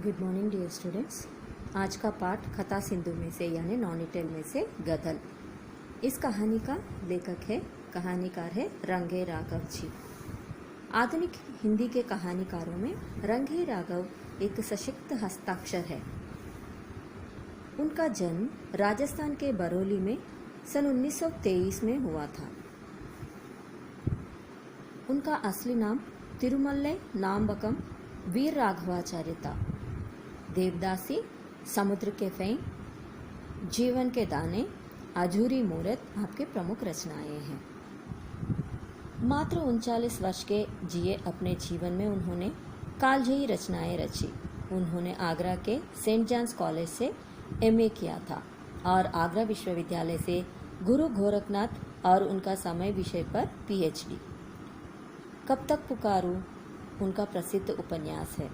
Good morning dear students. आज का पाठ कथा सिंधु में से यानी नॉनीटेल में से गदल। इस कहानी का लेखक है, कहानीकार है रंगे राघव जी। आधुनिक हिंदी के कहानीकारों में रंगे राघव एक सशक्त हस्ताक्षर है। उनका जन्म राजस्थान के बरौली में सन 1923 में हुआ था। उनका असली नाम तिरुमल्ले नामबकम वीर राघवाचार्य था। देवदासी, समुद्र के फें, जीवन के दाने, अधूरी मूरत आपके प्रमुख रचनाएं हैं। मात्र 39 वर्ष के जिए अपने जीवन में उन्होंने कालजयी रचनाएं रची। उन्होंने आगरा के सेंट जॉन्स कॉलेज से एमए किया था और आगरा विश्वविद्यालय से गुरु गोरखनाथ और उनका समय विषय पर पीएचडी। कब तक पुकारूं उनका प्रसिद्ध उपन्यास है।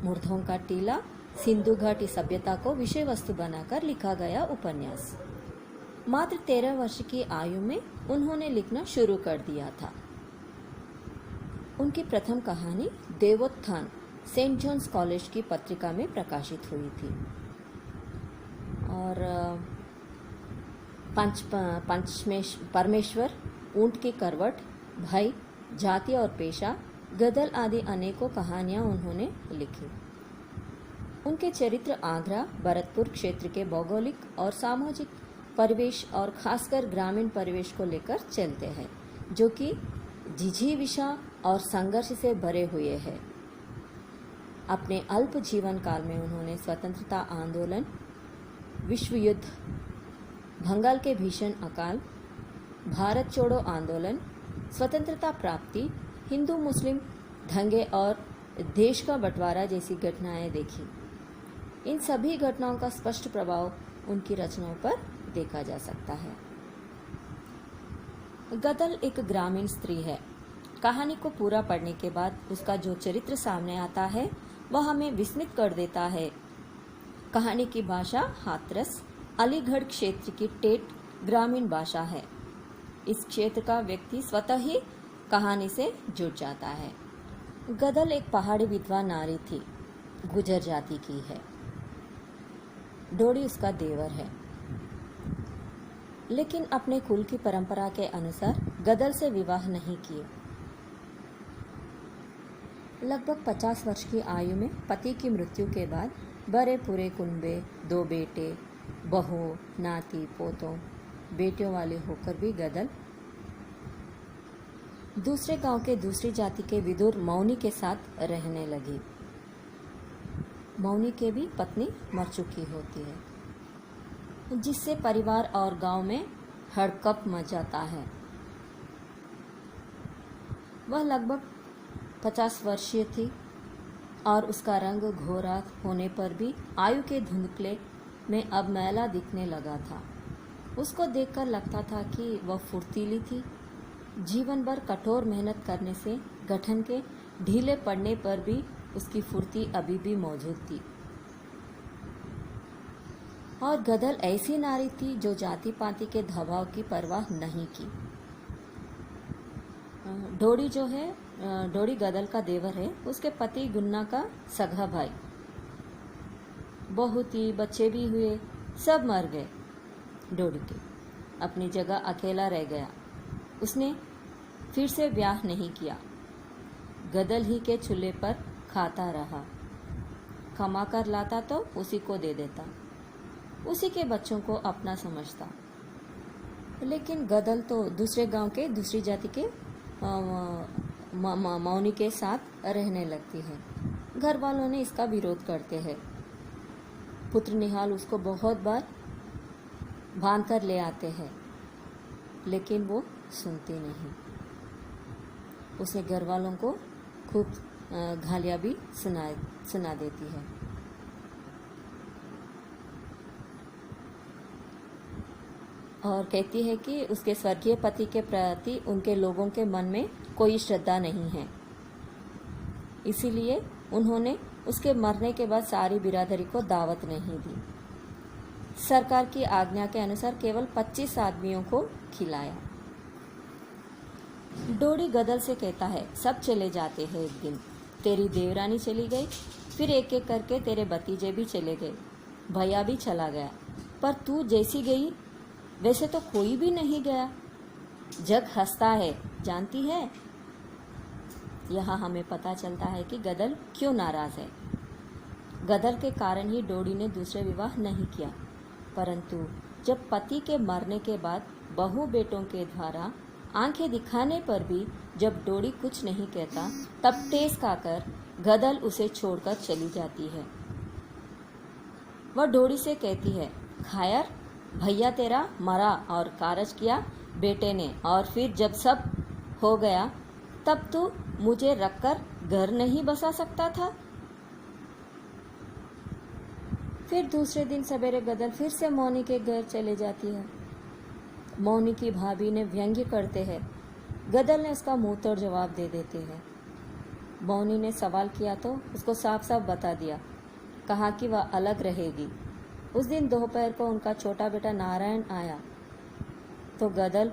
मुर्दों का टीला सिंधु घाटी सभ्यता को विषय वस्तु बनाकर लिखा गया उपन्यास। मात्र 13 वर्ष की आयु में उन्होंने लिखना शुरू कर दिया था। उनकी प्रथम कहानी देवोत्थान सेंट जॉन्स कॉलेज की पत्रिका में प्रकाशित हुई थी और परमेश्वर, ऊंट की करवट, भय, जाति और पेशा, गदल आदि अनेकों कहानियां उन्होंने लिखी। उनके चरित्र आगरा, भरतपुर क्षेत्र के भौगोलिक और सामाजिक परिवेश और खासकर ग्रामीण परिवेश को लेकर चलते हैं, जो कि जिजीविषा और संघर्ष से भरे हुए हैं। अपने अल्प जीवन काल में उन्होंने स्वतंत्रता आंदोलन, विश्व युद्ध, बंगाल के भीषण अकाल, भारत छोड़ो आंदोलन, स्वतंत्रता प्राप्ति, हिंदू मुस्लिम दंगे और देश का बंटवारा जैसी घटनाएं देखी। इन सभी घटनाओं का स्पष्ट प्रभाव उनकी रचनाओं पर देखा जा सकता है। गदल एक ग्रामीण स्त्री है। कहानी को पूरा पढ़ने के बाद उसका जो चरित्र सामने आता है वह हमें विस्मित कर देता है। कहानी की भाषा हाथरस अलीगढ़ क्षेत्र की ठेठ ग्रामीण भाषा है। इस क्षेत्र का व्यक्ति स्वतः ही कहानी से जुड़ जाता है। गदल एक पहाड़ी विधवा नारी थी, गुजर जाति की है। डोडी उसका देवर है, लेकिन अपने कुल की परंपरा के अनुसार गदल से विवाह नहीं किए। लगभग 50 वर्ष की आयु में पति की मृत्यु के बाद बड़े पूरे कुनबे, 2 बेटे, बहू, नाती पोतों, बेटियों वाले होकर भी गदल दूसरे गांव के दूसरी जाति के विदुर मौनी के साथ रहने लगी। मौनी के भी पत्नी मर चुकी होती है, जिससे परिवार और गांव में हड़कंप मच जाता है। वह लगभग 50 वर्षीय थी और उसका रंग घोरा होने पर भी आयु के धुंधले में अब मैला दिखने लगा था। उसको देखकर लगता था कि वह फुर्तीली थी। जीवन भर कठोर मेहनत करने से गठन के ढीले पड़ने पर भी उसकी फुर्ती अभी भी मौजूद थी। और गदल ऐसी नारी थी जो जाति पाति के दबाव की परवाह नहीं की। डोडी जो है, डोडी गदल का देवर है, उसके पति गुन्ना का सगा भाई। बहू थी, बच्चे भी हुए, सब मर गए। डोडी के अपनी जगह अकेला रह गया। उसने फिर से ब्याह नहीं किया। गदल ही के चूल्हे पर खाता रहा। कमा कर लाता तो उसी को दे देता, उसी के बच्चों को अपना समझता। लेकिन गदल तो दूसरे गांव के दूसरी जाति के मौनी के साथ रहने लगती है। घर वालों ने इसका विरोध करते हैं। पुत्र निहाल उसको बहुत बार बांध कर ले आते हैं, लेकिन वो सुनती नहीं। उसे घर वालों को खूब गालियाँ भी सुना देती है। और कहती है कि उसके स्वर्गीय पति के प्रति उनके लोगों के मन में कोई श्रद्धा नहीं है, इसीलिए उन्होंने उसके मरने के बाद सारी बिरादरी को दावत नहीं दी। सरकार की आज्ञा के अनुसार केवल 25 आदमियों को खिलाया। डोडी गदल से कहता है, सब चले जाते हैं, एक दिन तेरी देवरानी चली गई, फिर एक एक करके तेरे भतीजे भी चले गए, भैया भी चला गया, पर तू जैसी गई वैसे तो कोई भी नहीं गया। जग हंसता है, जानती है। यहाँ हमें पता चलता है कि गदल क्यों नाराज है। गदल के कारण ही डोडी ने दूसरे विवाह नहीं किया, परंतु जब पति के मरने के बाद बहू बेटों के द्वारा आंखें दिखाने पर भी जब डोडी कुछ नहीं कहता, तब टेस खाकर गदल उसे छोड़कर चली जाती है। वह डोडी से कहती है, खायर, भैया तेरा मरा और कारज किया बेटे ने, और फिर जब सब हो गया तब तू मुझे रखकर घर नहीं बसा सकता था। फिर दूसरे दिन सवेरे गदल फिर से मौनी के घर चले जाती है। मौनी की भाभी ने व्यंग्य करते हैं, गदल ने उसका मुंह तोड़ जवाब दे देते हैं। मौनी ने सवाल किया तो उसको साफ साफ बता दिया, कहा कि वह अलग रहेगी। उस दिन दोपहर को उनका छोटा बेटा नारायण आया तो गदल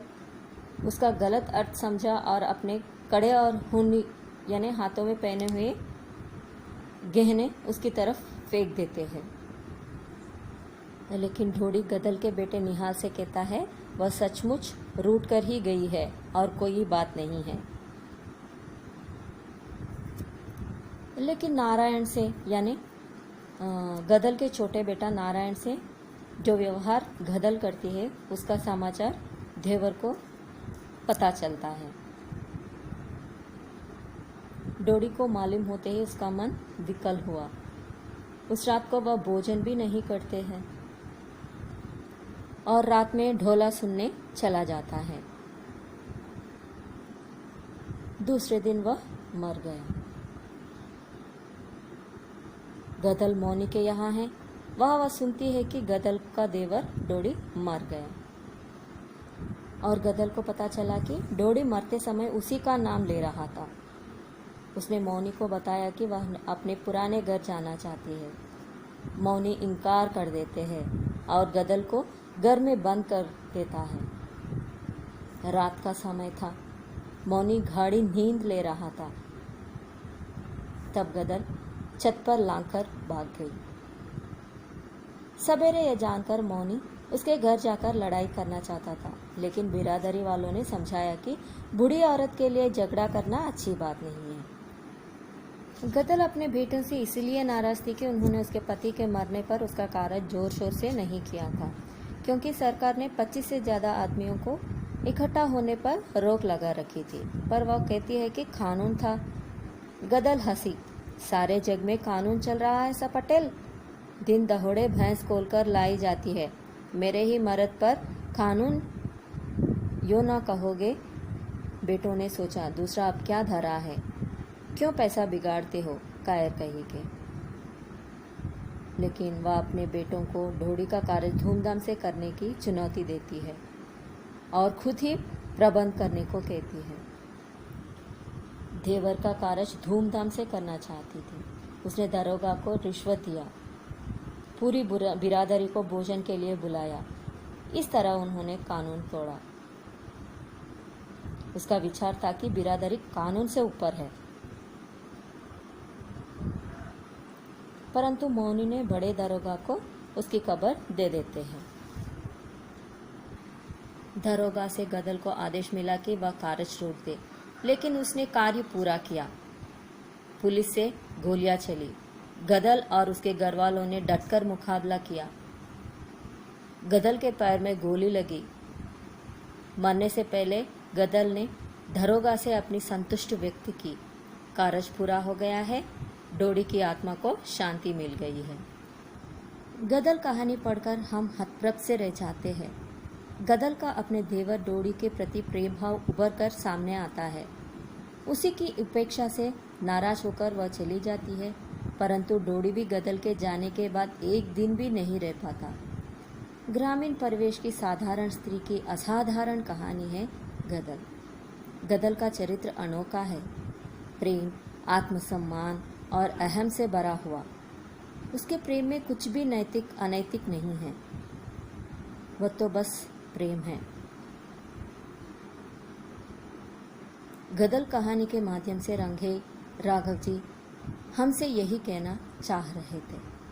उसका गलत अर्थ समझा और अपने कड़े और हुनी यानी हाथों में पहने हुए गहने उसकी तरफ फेंक देते हैं। लेकिन ढोडी गदल के बेटे निहाल से कहता है, वह सचमुच रूठ कर ही गई है और कोई बात नहीं है। लेकिन नारायण से यानी गदल के छोटे बेटा नारायण से जो व्यवहार गदल करती है उसका समाचार देवर को पता चलता है। डोडी को मालूम होते ही उसका मन विकल हुआ। उस रात को वह भोजन भी नहीं करते हैं और रात में ढोला सुनने चला जाता है। दूसरे दिन वह मर गया। गदल मौनी के यहाँ है। वह सुनती है कि गदल का देवर डोडी मर गया और गदल को पता चला कि डोडी मरते समय उसी का नाम ले रहा था। उसने मौनी को बताया कि वह अपने पुराने घर जाना चाहती है। मौनी इनकार कर देते हैं और गदल को घर में बंद कर देता है। रात का समय था। मौनी गाढ़ी नींद ले रहा था। तब गदल छत पर लांघकर भाग गई। सवेरे यह जानकर मौनी उसके घर जाकर लड़ाई करना चाहता था, लेकिन बिरादरी वालों ने समझाया कि बूढ़ी औरत के लिए झगड़ा करना अच्छी बात नहीं है। गदल अपने बेटों से इसलिए नाराज थी कि उन्होंने उसके पति के मरने पर उसका कार्य जोर शोर से नहीं किया था, क्योंकि सरकार ने 25 से ज़्यादा आदमियों को इकट्ठा होने पर रोक लगा रखी थी। पर वह कहती है कि कानून था। गदल हंसी, सारे जग में कानून चल रहा है सा पटेल। दिन दहाड़े भैंस खोलकर लाई जाती है, मेरे ही मर्द पर कानून यो ना कहोगे। बेटों ने सोचा, दूसरा अब क्या धरा है, क्यों पैसा बिगाड़ते हो, कायर कही के। लेकिन वह अपने बेटों को ढोड़ी का कार्य धूमधाम से करने की चुनौती देती है और खुद ही प्रबंध करने को कहती है। देवर का कार्य धूमधाम से करना चाहती थी। उसने दरोगा को रिश्वत दिया, पूरी बिरादरी को भोजन के लिए बुलाया। इस तरह उन्होंने कानून तोड़ा। उसका विचार था कि बिरादरी कानून से ऊपर है। परंतु मौनी ने बड़े दरोगा को उसकी खबर दे देते हैं। दरोगा से गदल को आदेश मिला कि वह कार्य रोक दे, लेकिन उसने कार्य पूरा किया। पुलिस से गोलियां चली। गदल और उसके घरवालों ने डटकर मुकाबला किया। गदल के पैर में गोली लगी। मरने से पहले गदल ने दरोगा से अपनी संतुष्टि व्यक्त की, कार्य पूरा हो गया है, डोडी की आत्मा को शांति मिल गई है। गदल कहानी पढ़कर हम हतप्रभ से रह जाते हैं। गदल का अपने देवर डोडी के प्रति प्रेम भाव उभर कर सामने आता है। उसी की उपेक्षा से नाराज होकर वह चली जाती है, परंतु डोडी भी गदल के जाने के बाद एक दिन भी नहीं रह पाता। ग्रामीण परिवेश की साधारण स्त्री की असाधारण कहानी है गदल। गदल का चरित्र अनोखा है, प्रेम, आत्मसम्मान और अहम से भरा हुआ। उसके प्रेम में कुछ भी नैतिक अनैतिक नहीं है, वह तो बस प्रेम है। गदल कहानी के माध्यम से रंगे राघव जी हमसे यही कहना चाह रहे थे।